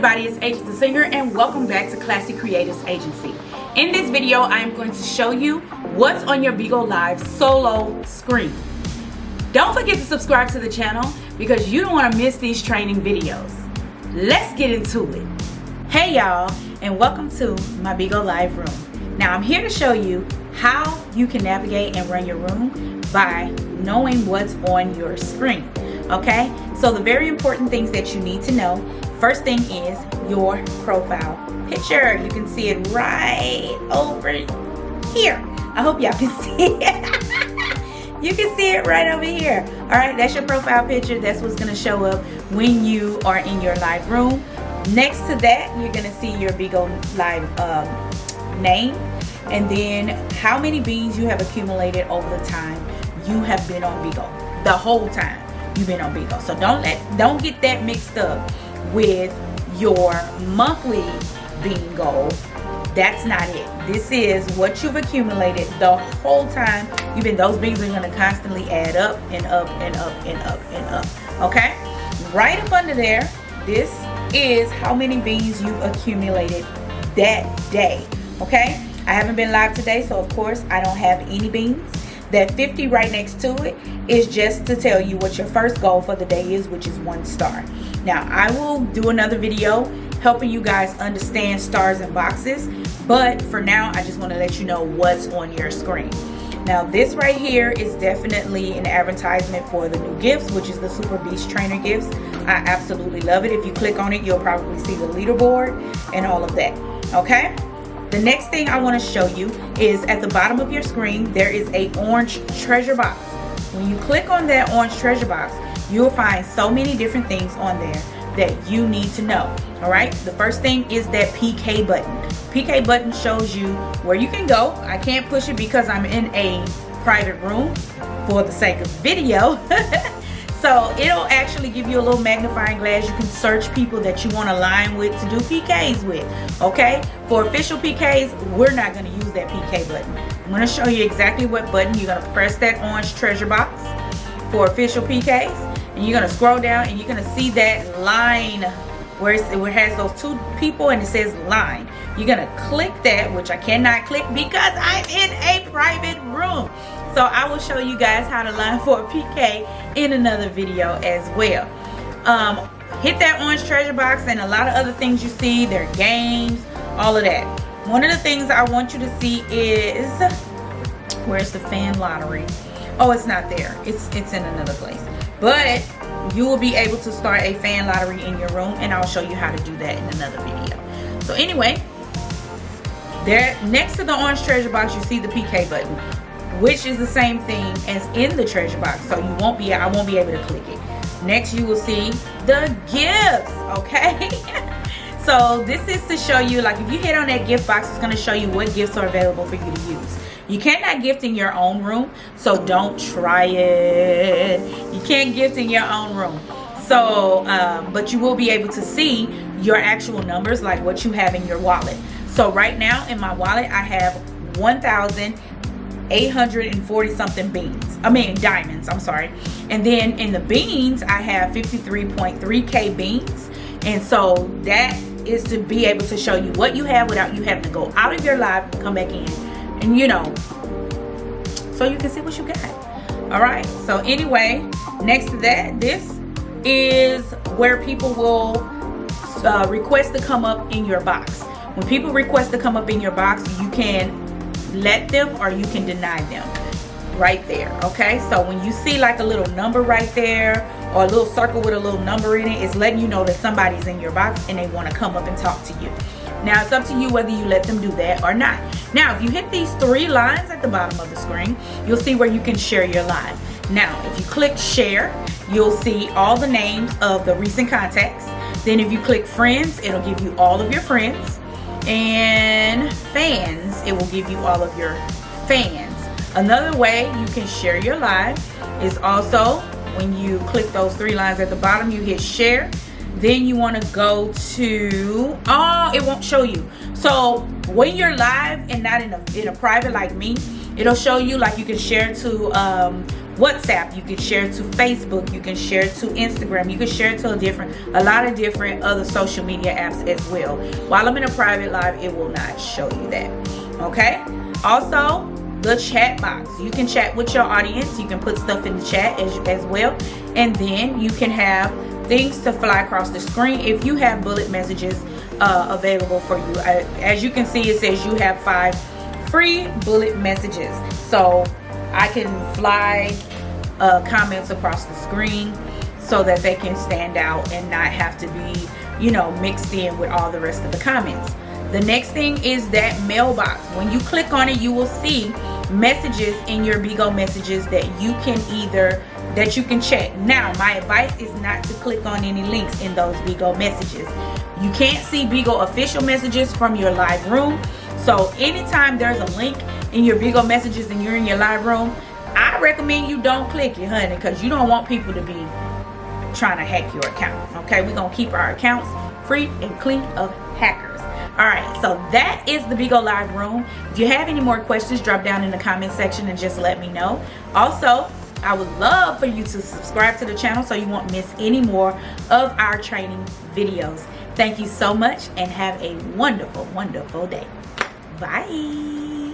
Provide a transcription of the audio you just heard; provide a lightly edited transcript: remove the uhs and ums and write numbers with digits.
everybody, it's Agent the Singer and welcome back to Classy Creatives Agency. In this video, I am going to show you what's on your Bigo Live solo screen. Don't forget to subscribe to the channel because you don't want to miss these training videos. Let's get into it. Hey y'all, and welcome to my Bigo Live room. Now I'm here to show you how you can navigate and run your room by knowing what's on your screen. Okay, so the very important things that you need to know, first thing is your profile picture. You can see it right over here. I hope y'all can see it. You can see it right over here. All right, that's your profile picture. That's what's going to show up when you are in your live room. Next to that, you're going to see your Bigo Live name, and then how many beans you have accumulated over the time you have been on Bigo. The whole time you've been on Bigo. So don't get that mixed up with your monthly bean goal. That's not it. This is what you've accumulated the whole time you've been. Those beans are going to constantly add up and up and up and up and up. Okay, right up under there, this is how many beans you've accumulated that day. Okay, I haven't been live today, so of course I don't have any beans. That 50 right next to it is just to tell you what your first goal for the day is, which is 1 star. Now I will do another video helping you guys understand stars and boxes, but for now I just want to let you know what's on your screen. Now this right here is definitely an advertisement for the new gifts, which is the Super Beast Trainer gifts. I absolutely love it. If you click on it, you'll probably see the leaderboard and all of that. Okay, the next thing I want to show you is at the bottom of your screen there is a orange treasure box. When you click on that orange treasure box, you'll find so many different things on there that you need to know. All right, the first thing is that PK button. PK button shows you where you can go. I can't push it because I'm in a private room for the sake of video. So it'll actually give you a little magnifying glass. You can search people that you want to align with to do PKs with. Okay, for official PKs, we're not going to use that PK button. I'm going to show you exactly what button. You're going to press that orange treasure box for official PKs, and you're going to scroll down and you're going to see that line where it has those 2 people and it says line. You're going to click that, which I cannot click because I'm in a private room. So I will show you guys how to line for a PK in another video as well. Hit that orange treasure box and a lot of other things you see. There are games, all of that. One of the things I want you to see is, where's the fan lottery? Oh, it's not there. It's in another place. But you will be able to start a fan lottery in your room, and I'll show you how to do that in another video. So anyway, there next to the orange treasure box you see the PK button, which is the same thing as in the treasure box, so I won't be able to click it. Next you will see the gifts. Okay. So this is to show you, like if you hit on that gift box, it's going to show you what gifts are available for you to use. You cannot gift in your own room, so don't try it. You can't gift in your own room. So but you will be able to see your actual numbers, like what you have in your wallet. So right now in my wallet I have 1,840 something diamonds, I'm sorry. And then in the beans I have 53.3k beans. And so that is to be able to show you what you have without you having to go out of your live and come back in, and you know, so you can see what you got. All right, so anyway, next to that, this is where people will request to come up in your box. When people request to come up in your box, you can let them or you can deny them right there. Okay, so when you see like a little number right there or a little circle with a little number in it, it's letting you know that somebody's in your box and they want to come up and talk to you. Now it's up to you whether you let them do that or not. Now if you hit these 3 lines at the bottom of the screen, you'll see where you can share your live. Now if you click share, you'll see all the names of the recent contacts. Then if you click friends, it'll give you all of your friends, and fans, it will give you all of your fans. Another way you can share your live is also when you click those 3 lines at the bottom, you hit share. Then you want to go to, it won't show you. So when you're live and not in a private like me, it'll show you like you can share to WhatsApp, you can share to Facebook, you can share to Instagram, you can share to a lot of different other social media apps as well. While I'm in a private live, it will not show you that. Okay? Also, the chat box. You can chat with your audience. You can put stuff in the chat as well. And then you can have things to fly across the screen if you have bullet messages available for you. As you can see, it says you have 5 free bullet messages. So I can fly comments across the screen so that they can stand out and not have to be, you know, mixed in with all the rest of the comments. The next thing is that mailbox. When you click on it, you will see messages in your Bigo messages that you can check. Now, my advice is not to click on any links in those Bigo messages. You can't see Bigo official messages from your live room. So anytime there's a link in your Bigo messages and you're in your live room, I recommend you don't click it, honey, because you don't want people to be trying to hack your account. Okay, we're gonna keep our accounts free and clean of hackers. All right, so that is the Bigo live room. If you have any more questions, drop down in the comment section and just let me know. Also, I would love for you to subscribe to the channel so you won't miss any more of our training videos. Thank you so much and have a wonderful, wonderful day. Bye.